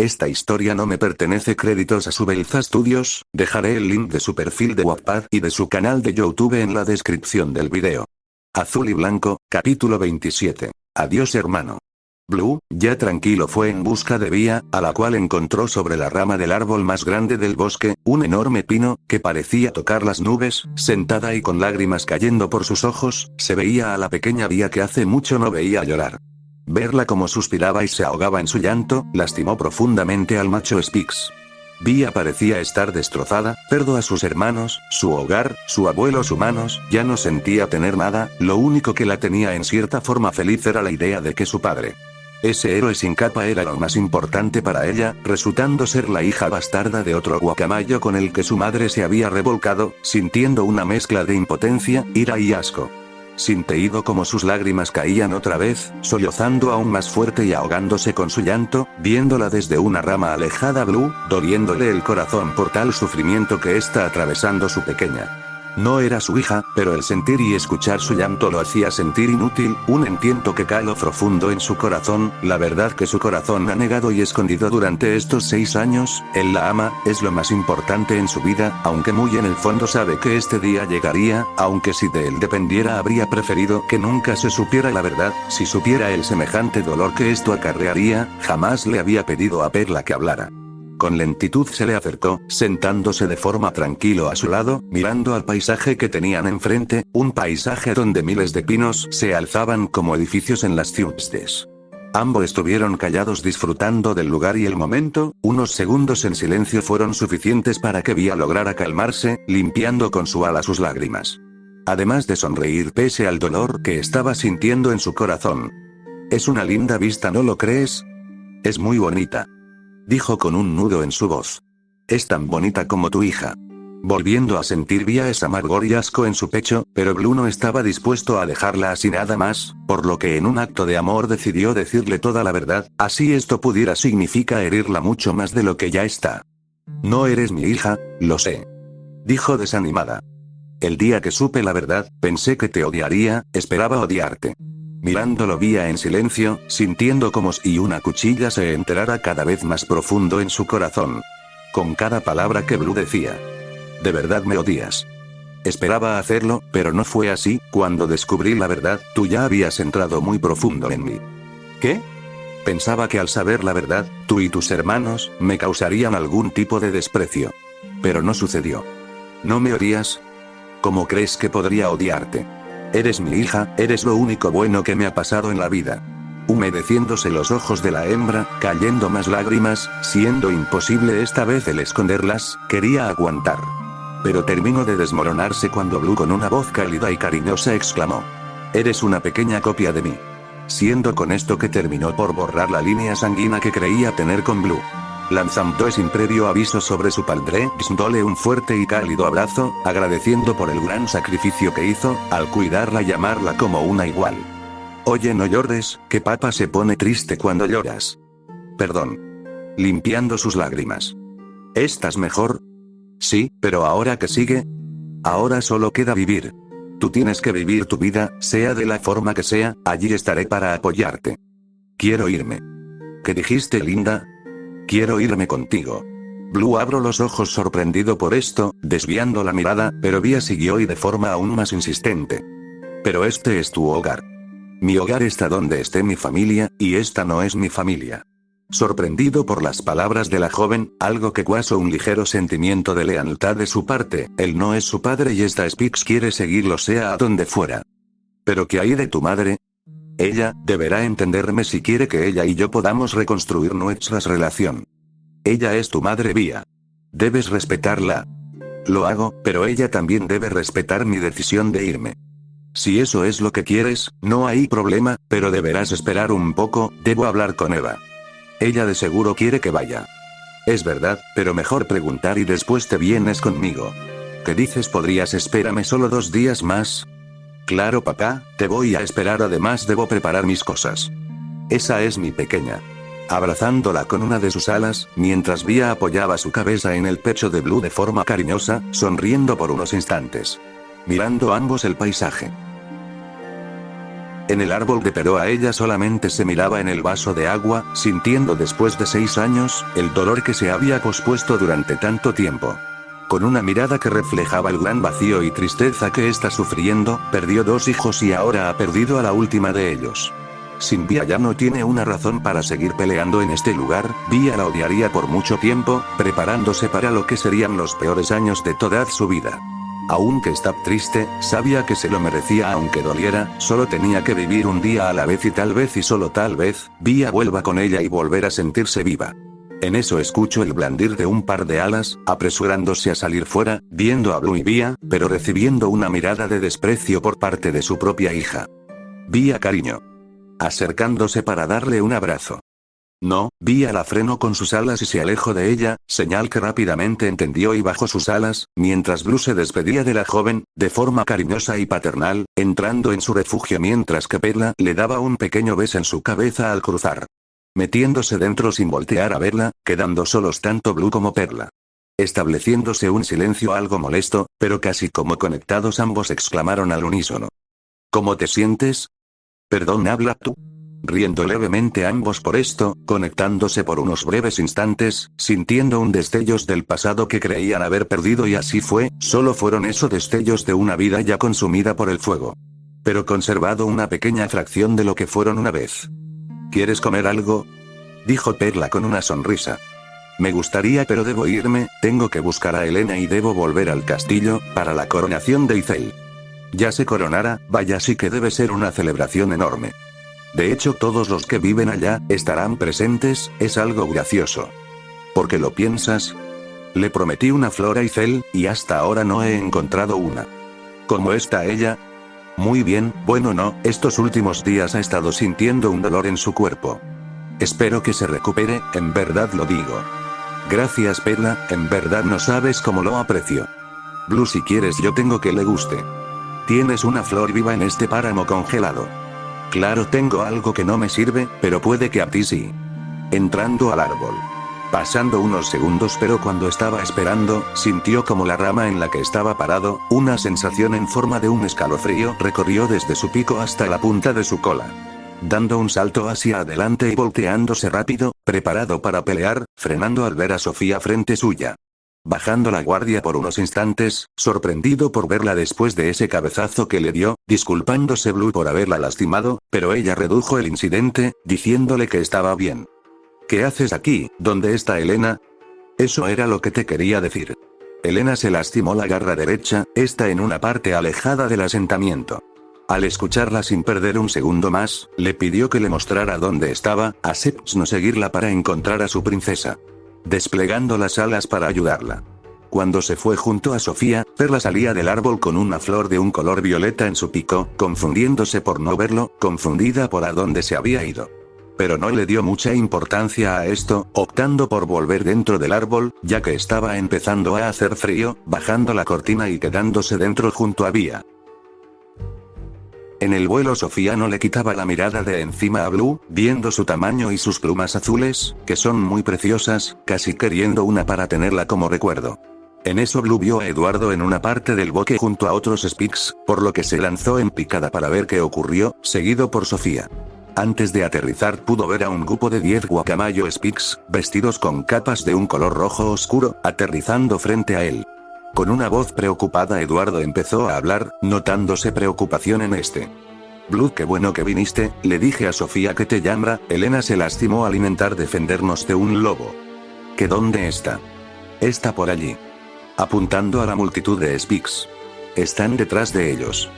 Esta historia no me pertenece. Créditos a Subelza Studios. Dejaré el link de su perfil de Wattpad y de su canal de YouTube en la descripción del video. Azul y Blanco, capítulo 27. Adiós hermano. Blue, ya tranquilo, fue en busca de Vía, a la cual encontró sobre la rama del árbol más grande del bosque, un enorme pino, que parecía tocar las nubes, sentada y con lágrimas cayendo por sus ojos, se veía a la pequeña Vía que hace mucho no veía llorar. Verla como suspiraba y se ahogaba en su llanto, lastimó profundamente al macho Spix. Vía parecía estar destrozada, perdió a sus hermanos, su hogar, su abuelos humanos, ya no sentía tener nada, lo único que la tenía en cierta forma feliz era la idea de que su padre, ese héroe sin capa, era lo más importante para ella, resultando ser la hija bastarda de otro guacamayo con el que su madre se había revolcado, sintiendo una mezcla de impotencia, ira y asco. Sintiendo como sus lágrimas caían otra vez, sollozando aún más fuerte y ahogándose con su llanto, viéndola desde una rama alejada, Blue, doliéndole el corazón por tal sufrimiento que está atravesando su pequeña. No era su hija, pero el sentir y escuchar su llanto lo hacía sentir inútil, un entiendo que caló profundo en su corazón, la verdad que su corazón ha negado y escondido durante estos 6 años, él la ama, es lo más importante en su vida, aunque muy en el fondo sabe que este día llegaría, aunque si de él dependiera habría preferido que nunca se supiera la verdad, si supiera el semejante dolor que esto acarrearía, jamás le había pedido a Perla que hablara. Con lentitud se le acercó, sentándose de forma tranquilo a su lado, mirando al paisaje que tenían enfrente, un paisaje donde miles de pinos se alzaban como edificios en las ciudades. Ambos estuvieron callados disfrutando del lugar y el momento, unos segundos en silencio fueron suficientes para que Vía lograra calmarse, limpiando con su ala sus lágrimas. Además de sonreír pese al dolor que estaba sintiendo en su corazón. Es una linda vista, ¿no lo crees? Es muy bonita. Dijo con un nudo en su voz. Es tan bonita como tu hija. Volviendo a sentir Vía ese amargor y asco en su pecho, pero Blue no estaba dispuesto a dejarla así nada más, por lo que en un acto de amor decidió decirle toda la verdad, así esto pudiera significa herirla mucho más de lo que ya está. No eres mi hija, lo sé. Dijo desanimada. El día que supe la verdad, pensé que te odiaría, esperaba odiarte. Mirándolo Vía en silencio, sintiendo como si una cuchilla se enterara cada vez más profundo en su corazón. Con cada palabra que Blue decía. ¿De verdad me odias? Esperaba hacerlo, pero no fue así, cuando descubrí la verdad, tú ya habías entrado muy profundo en mí. ¿Qué? Pensaba que al saber la verdad, tú y tus hermanos, me causarían algún tipo de desprecio. Pero no sucedió. ¿No me odias? ¿Cómo crees que podría odiarte? Eres mi hija, eres lo único bueno que me ha pasado en la vida. Humedeciéndose los ojos de la hembra, cayendo más lágrimas, siendo imposible esta vez el esconderlas, quería aguantar. Pero terminó de desmoronarse cuando Blue con una voz cálida y cariñosa exclamó. Eres una pequeña copia de mí. Siendo con esto que terminó por borrar la línea sanguínea que creía tener con Blue. Lanzando sin previo aviso sobre su padre, dándole un fuerte y cálido abrazo, agradeciendo por el gran sacrificio que hizo, al cuidarla y llamarla como una igual. Oye, no llores, que papá se pone triste cuando lloras. Perdón. Limpiando sus lágrimas. ¿Estás mejor? Sí, pero ahora ¿qué sigue? Ahora solo queda vivir. Tú tienes que vivir tu vida, sea de la forma que sea, allí estaré para apoyarte. Quiero irme. ¿Qué dijiste, linda? Quiero irme contigo. Blue abrió los ojos sorprendido por esto, desviando la mirada, pero Vía siguió y de forma aún más insistente. Pero este es tu hogar. Mi hogar está donde esté mi familia, y esta no es mi familia. Sorprendido por las palabras de la joven, algo que causó un ligero sentimiento de lealtad de su parte, él no es su padre y esta Spix quiere seguirlo sea a donde fuera. ¿Pero qué hay de tu madre? Ella, deberá entenderme si quiere que ella y yo podamos reconstruir nuestra relación. Ella es tu madre, Vía. Debes respetarla. Lo hago, pero ella también debe respetar mi decisión de irme. Si eso es lo que quieres, no hay problema, pero deberás esperar un poco, debo hablar con Eva. Ella de seguro quiere que vaya. Es verdad, pero mejor preguntar y después te vienes conmigo. ¿Qué dices? ¿Podrías esperarme solo 2 días más? Claro, papá, te voy a esperar, además debo preparar mis cosas. Esa es mi pequeña. Abrazándola con una de sus alas, mientras Vía apoyaba su cabeza en el pecho de Blue de forma cariñosa, sonriendo por unos instantes. Mirando ambos el paisaje. En el árbol de pero a ella solamente se miraba en el vaso de agua, sintiendo después de 6 años, el dolor que se había pospuesto durante tanto tiempo. Con una mirada que reflejaba el gran vacío y tristeza que está sufriendo, perdió 2 hijos y ahora ha perdido a la última de ellos. Sin Vía ya no tiene una razón para seguir peleando en este lugar, Vía la odiaría por mucho tiempo, preparándose para lo que serían los peores años de toda su vida. Aunque está triste, sabía que se lo merecía aunque doliera, solo tenía que vivir un día a la vez y tal vez y solo tal vez, Vía vuelva con ella y volver a sentirse viva. En eso escucho el blandir de un par de alas, apresurándose a salir fuera, viendo a Blue y Vía, pero recibiendo una mirada de desprecio por parte de su propia hija. Vía cariño. Acercándose para darle un abrazo. No, Vía la frenó con sus alas y se alejó de ella, señal que rápidamente entendió y bajó sus alas, mientras Blue se despedía de la joven, de forma cariñosa y paternal, entrando en su refugio mientras que Perla le daba un pequeño beso en su cabeza al cruzar. Metiéndose dentro sin voltear a verla, quedando solos tanto Blue como Perla. Estableciéndose un silencio algo molesto, pero casi como conectados ambos exclamaron al unísono. ¿Cómo te sientes? Perdón, habla tú. Riendo levemente ambos por esto, conectándose por unos breves instantes, sintiendo un destellos del pasado que creían haber perdido y así fue, solo fueron esos destellos de una vida ya consumida por el fuego. Pero conservado una pequeña fracción de lo que fueron una vez. ¿Quieres comer algo? Dijo Perla con una sonrisa. Me gustaría pero debo irme, tengo que buscar a Helena y debo volver al castillo, para la coronación de Ithel. Ya se coronara, vaya sí que debe ser una celebración enorme. De hecho todos los que viven allá, estarán presentes, es algo gracioso. ¿Por qué lo piensas? Le prometí una flor a Ithel, y hasta ahora no he encontrado una. ¿Cómo está ella? Muy bien, bueno no, estos últimos días ha estado sintiendo un dolor en su cuerpo. Espero que se recupere, en verdad lo digo. Gracias Perla, en verdad no sabes cómo lo aprecio. Blue si quieres yo tengo que le guste. Tienes una flor viva en este páramo congelado. Claro tengo algo que no me sirve, pero puede que a ti sí. Entrando al árbol. Pasando unos segundos pero cuando estaba esperando, sintió como la rama en la que estaba parado, una sensación en forma de un escalofrío recorrió desde su pico hasta la punta de su cola. Dando un salto hacia adelante y volteándose rápido, preparado para pelear, frenando al ver a Sofía frente suya. Bajando la guardia por unos instantes, sorprendido por verla después de ese cabezazo que le dio, disculpándose Blue por haberla lastimado, pero ella redujo el incidente, diciéndole que estaba bien. ¿Qué haces aquí? ¿Dónde está Helena? Eso era lo que te quería decir. Helena se lastimó la garra derecha, está en una parte alejada del asentamiento. Al escucharla sin perder un segundo más, le pidió que le mostrara dónde estaba, aceptó seguirla para encontrar a su princesa. Desplegando las alas para ayudarla. Cuando se fue junto a Sofía, Perla salía del árbol con una flor de un color violeta en su pico, confundiéndose por no verlo, confundida por a dónde se había ido. Pero no le dio mucha importancia a esto, optando por volver dentro del árbol, ya que estaba empezando a hacer frío, bajando la cortina y quedándose dentro junto a Vía. En el vuelo Sofía no le quitaba la mirada de encima a Blue, viendo su tamaño y sus plumas azules, que son muy preciosas, casi queriendo una para tenerla como recuerdo. En eso Blue vio a Eduardo en una parte del bosque junto a otros Speaks, por lo que se lanzó en picada para ver qué ocurrió, seguido por Sofía. Antes de aterrizar pudo ver a un grupo de 10 guacamayo Speaks, vestidos con capas de un color rojo oscuro, aterrizando frente a él. Con una voz preocupada Eduardo empezó a hablar, notándose preocupación en este. Blue, qué bueno que viniste, le dije a Sofía que te llama, Helena se lastimó al intentar defendernos de un lobo. ¿Que dónde está? Está por allí. Apuntando a la multitud de Speaks. Están detrás de ellos.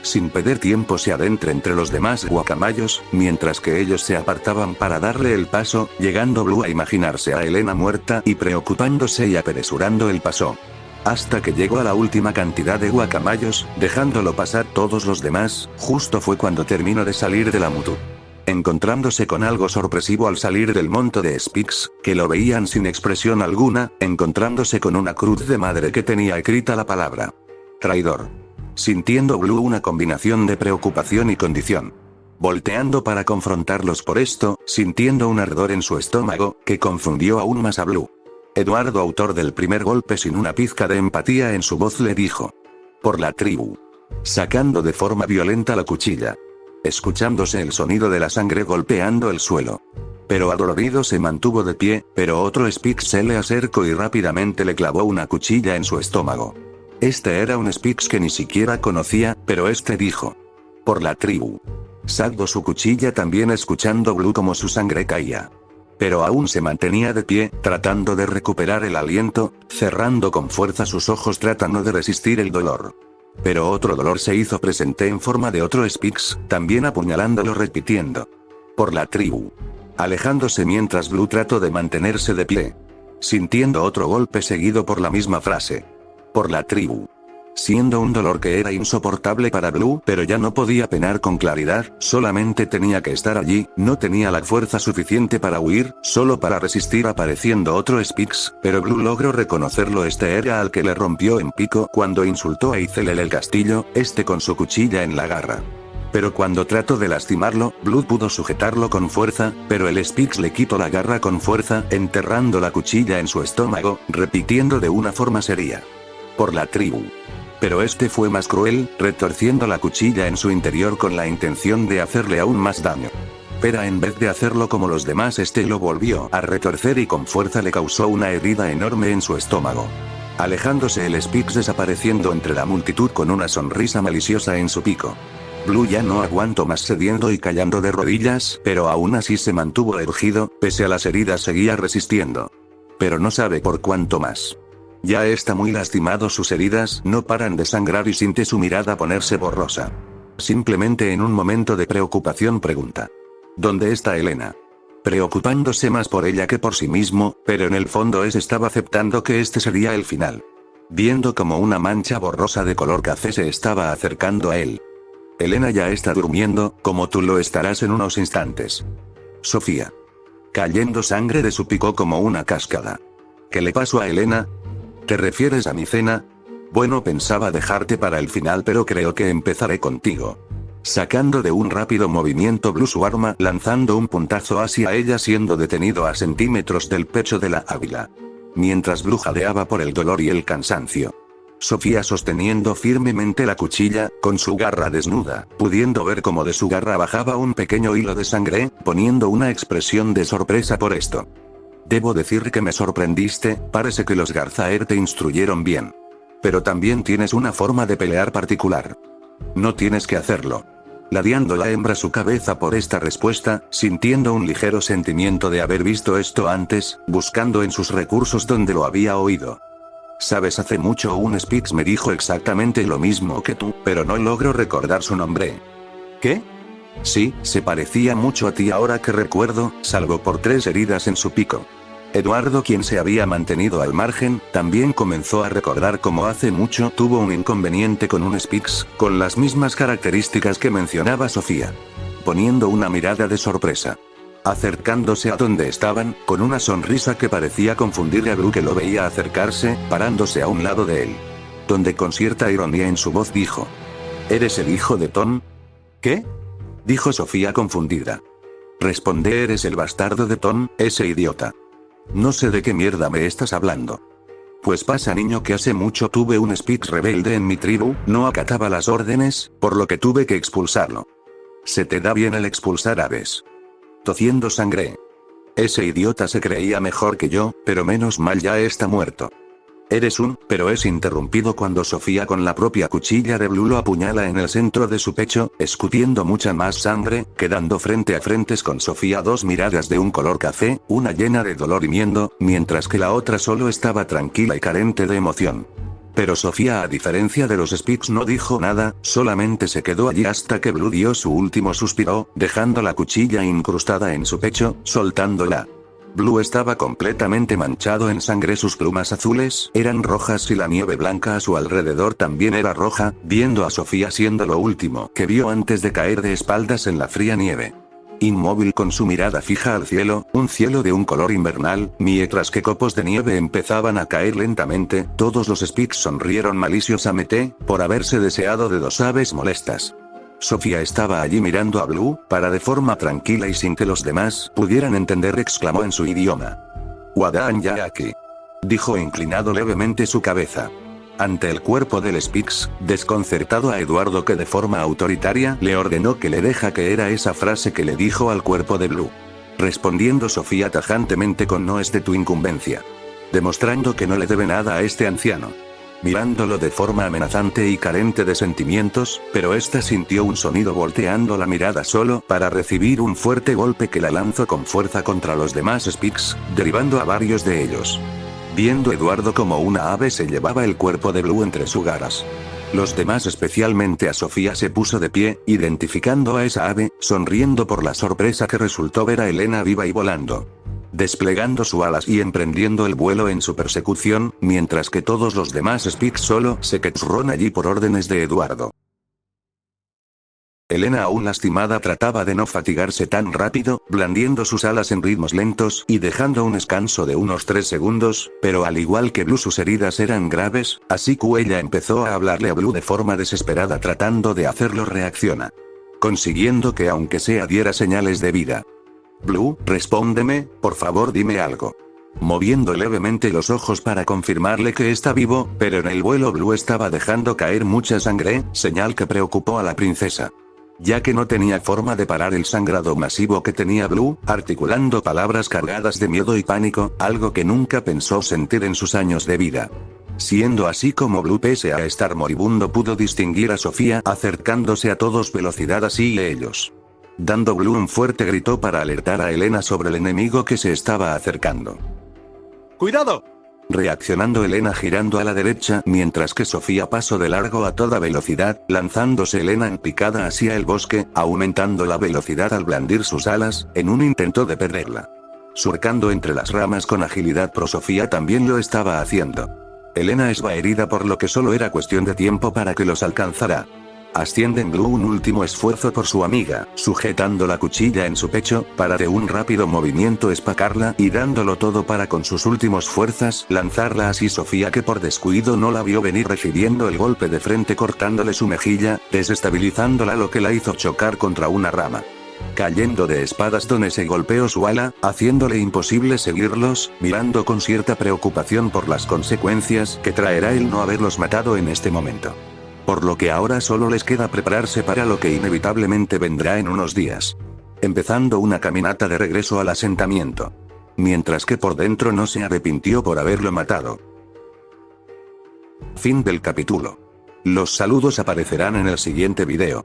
Sin perder tiempo se adentra entre los demás guacamayos, mientras que ellos se apartaban para darle el paso, llegando Blue a imaginarse a Helena muerta y preocupándose y apresurando el paso. Hasta que llegó a la última cantidad de guacamayos, dejándolo pasar todos los demás, justo fue cuando terminó de salir de la multitud. Encontrándose con algo sorpresivo al salir del monto de Speaks, que lo veían sin expresión alguna, encontrándose con una cruz de madre que tenía escrita la palabra traidor. Sintiendo Blue una combinación de preocupación y condición. Volteando para confrontarlos por esto, sintiendo un ardor en su estómago, que confundió aún más a Blue. Eduardo, autor del primer golpe sin una pizca de empatía en su voz, le dijo: por la tribu. Sacando de forma violenta la cuchilla. escuchándose el sonido de la sangre golpeando el suelo. Pero adolorido se mantuvo de pie, pero otro Spix se le acercó y rápidamente le clavó una cuchilla en su estómago. Este era un Spix que ni siquiera conocía, pero este dijo: por la tribu. Sacó su cuchilla también escuchando Blue como su sangre caía. Pero aún se mantenía de pie, tratando de recuperar el aliento, cerrando con fuerza sus ojos tratando de resistir el dolor. Pero otro dolor se hizo presente en forma de otro Spix, también apuñalándolo repitiendo: por la tribu. Alejándose mientras Blue trató de mantenerse de pie. Sintiendo otro golpe seguido por la misma frase: por la tribu. Siendo un dolor que era insoportable para Blue, pero ya no podía penar con claridad, solamente tenía que estar allí, no tenía la fuerza suficiente para huir, solo para resistir apareciendo otro Spix, pero Blue logró reconocerlo. Este era al que le rompió en pico cuando insultó a Izelel el castillo, con su cuchilla en la garra. Pero cuando trató de lastimarlo, Blue pudo sujetarlo con fuerza, pero el Spix le quitó la garra con fuerza, enterrando la cuchilla en su estómago, repitiendo de una forma seria: por la tribu. Pero fue más cruel, retorciendo la cuchilla en su interior con la intención de hacerle aún más daño. Pero en vez de hacerlo como los demás, lo volvió a retorcer y con fuerza le causó una herida enorme en su estómago. Alejándose el Spix desapareciendo entre la multitud con una sonrisa maliciosa en su pico. Blue ya no aguantó más, cediendo y cayendo de rodillas, pero aún así se mantuvo erguido, pese a las heridas seguía resistiendo. Pero no sabe por cuánto más. Ya está muy lastimado, sus heridas no paran de sangrar y siente su mirada ponerse borrosa. Simplemente en un momento de preocupación pregunta: ¿dónde está Elena? Preocupándose más por ella que por sí mismo, pero en el fondo estaba aceptando que sería el final. Viendo como una mancha borrosa de color café se estaba acercando a él. Elena ya está durmiendo, como tú lo estarás en unos instantes. Sofía. Cayendo sangre de su pico como una cascada. ¿Qué le pasó a Elena? ¿Te refieres a mi cena? Bueno, pensaba dejarte para el final, pero creo que empezaré contigo. Sacando de un rápido movimiento Blue su arma, lanzando un puntazo hacia ella, siendo detenido a centímetros del pecho de la águila. Mientras Blue jadeaba por el dolor y el cansancio. Sofía sosteniendo firmemente la cuchilla, con su garra desnuda, pudiendo ver cómo de su garra bajaba un pequeño hilo de sangre, poniendo una expresión de sorpresa por esto. Debo decir que me sorprendiste, parece que los Garzaer te instruyeron bien. Pero también tienes una forma de pelear particular. No tienes que hacerlo. Ladeando la hembra su cabeza por esta respuesta, sintiendo un ligero sentimiento de haber visto esto antes, buscando en sus recursos donde lo había oído. Sabes, hace mucho un Spix me dijo exactamente lo mismo que tú, pero no logro recordar su nombre. ¿Qué? Sí, se parecía mucho a ti ahora que recuerdo, salvo por 3 heridas en su pico. Eduardo, quien se había mantenido al margen, también comenzó a recordar cómo hace mucho tuvo un inconveniente con un Spix, con las mismas características que mencionaba Sofía. Poniendo una mirada de sorpresa. Acercándose a donde estaban, con una sonrisa que parecía confundirle a Blue, que lo veía acercarse, parándose a un lado de él. Donde con cierta ironía en su voz dijo: ¿eres el hijo de Tom? ¿Qué? Dijo Sofía confundida. Responde: eres el bastardo de Tom, ese idiota. No sé de qué mierda me estás hablando. Pues pasa, niño, que hace mucho tuve un Spix rebelde en mi tribu, no acataba las órdenes, por lo que tuve que expulsarlo. ¿Se te da bien el expulsar aves? Tociendo sangre. Ese idiota se creía mejor que yo, pero menos mal ya está muerto. Pero es interrumpido cuando Sofía con la propia cuchilla de Blue lo apuñala en el centro de su pecho, escutiendo mucha más sangre, quedando frente a frente con Sofía 2 miradas de un color café, una llena de dolor y miedo, mientras que la otra solo estaba tranquila y carente de emoción. Pero Sofía, a diferencia de los Spix, no dijo nada, solamente se quedó allí hasta que Blue dio su último suspiro, dejando la cuchilla incrustada en su pecho, soltándola. Blue estaba completamente manchado en sangre, sus plumas azules eran rojas y la nieve blanca a su alrededor también era roja, viendo a Sofía siendo lo último que vio antes de caer de espaldas en la fría nieve. Inmóvil con su mirada fija al cielo, un cielo de un color invernal, mientras que copos de nieve empezaban a caer lentamente, todos los Spix sonrieron maliciosamente, por haberse deseado de 2 aves molestas. Sofía estaba allí mirando a Blue, para de forma tranquila y sin que los demás pudieran entender, exclamó en su idioma. Wadaan ya aquí. Dijo inclinado levemente su cabeza. Ante el cuerpo del Spix, desconcertado a Eduardo que de forma autoritaria le ordenó que le deja que era esa frase que le dijo al cuerpo de Blue. Respondiendo Sofía tajantemente con no es de tu incumbencia. Demostrando que no le debe nada a este anciano. Mirándolo de forma amenazante y carente de sentimientos, pero ésta sintió un sonido volteando la mirada solo para recibir un fuerte golpe que la lanzó con fuerza contra los demás Spix, derribando a varios de ellos. Viendo Eduardo como una ave se llevaba el cuerpo de Blue entre sus garras. Los demás, especialmente a Sofía, se puso de pie, identificando a esa ave, sonriendo por la sorpresa que resultó ver a Elena viva y volando. Desplegando sus alas y emprendiendo el vuelo en su persecución, mientras que todos los demás Spix solo se quedaron allí por órdenes de Eduardo. Elena, aún lastimada, trataba de no fatigarse tan rápido, blandiendo sus alas en ritmos lentos y dejando un descanso de unos 3 segundos, pero al igual que Blue sus heridas eran graves, así que ella empezó a hablarle a Blue de forma desesperada tratando de hacerlo reaccionar. Consiguiendo que aunque sea diera señales de vida. Blue, respóndeme, por favor dime algo. Moviendo levemente los ojos para confirmarle que está vivo, pero en el vuelo Blue estaba dejando caer mucha sangre, señal que preocupó a la princesa. Ya que no tenía forma de parar el sangrado masivo que tenía Blue, articulando palabras cargadas de miedo y pánico, algo que nunca pensó sentir en sus años de vida. Siendo así como Blue, pese a estar moribundo, pudo distinguir a Sofía acercándose a todos velocidad así ellos. Dando Blue un fuerte grito para alertar a Elena sobre el enemigo que se estaba acercando. ¡Cuidado! Reaccionando Elena girando a la derecha mientras que Sofía pasó de largo a toda velocidad, lanzándose Elena en picada hacia el bosque, aumentando la velocidad al blandir sus alas, en un intento de perderla. Surcando entre las ramas con agilidad, pero Sofía también lo estaba haciendo. Elena estaba herida por lo que solo era cuestión de tiempo para que los alcanzara. Asciende en Blue un último esfuerzo por su amiga, sujetando la cuchilla en su pecho, para de un rápido movimiento espacarla y dándolo todo para con sus últimas fuerzas lanzarla así Sofía, que por descuido no la vio venir, recibiendo el golpe de frente cortándole su mejilla, desestabilizándola, lo que la hizo chocar contra una rama. Cayendo de espadas donde se golpeó su ala, haciéndole imposible seguirlos, mirando con cierta preocupación por las consecuencias que traerá el no haberlos matado en este momento. Por lo que ahora solo les queda prepararse para lo que inevitablemente vendrá en unos días. Empezando una caminata de regreso al asentamiento. Mientras que por dentro no se arrepintió por haberlo matado. Fin del capítulo. Los saludos aparecerán en el siguiente video.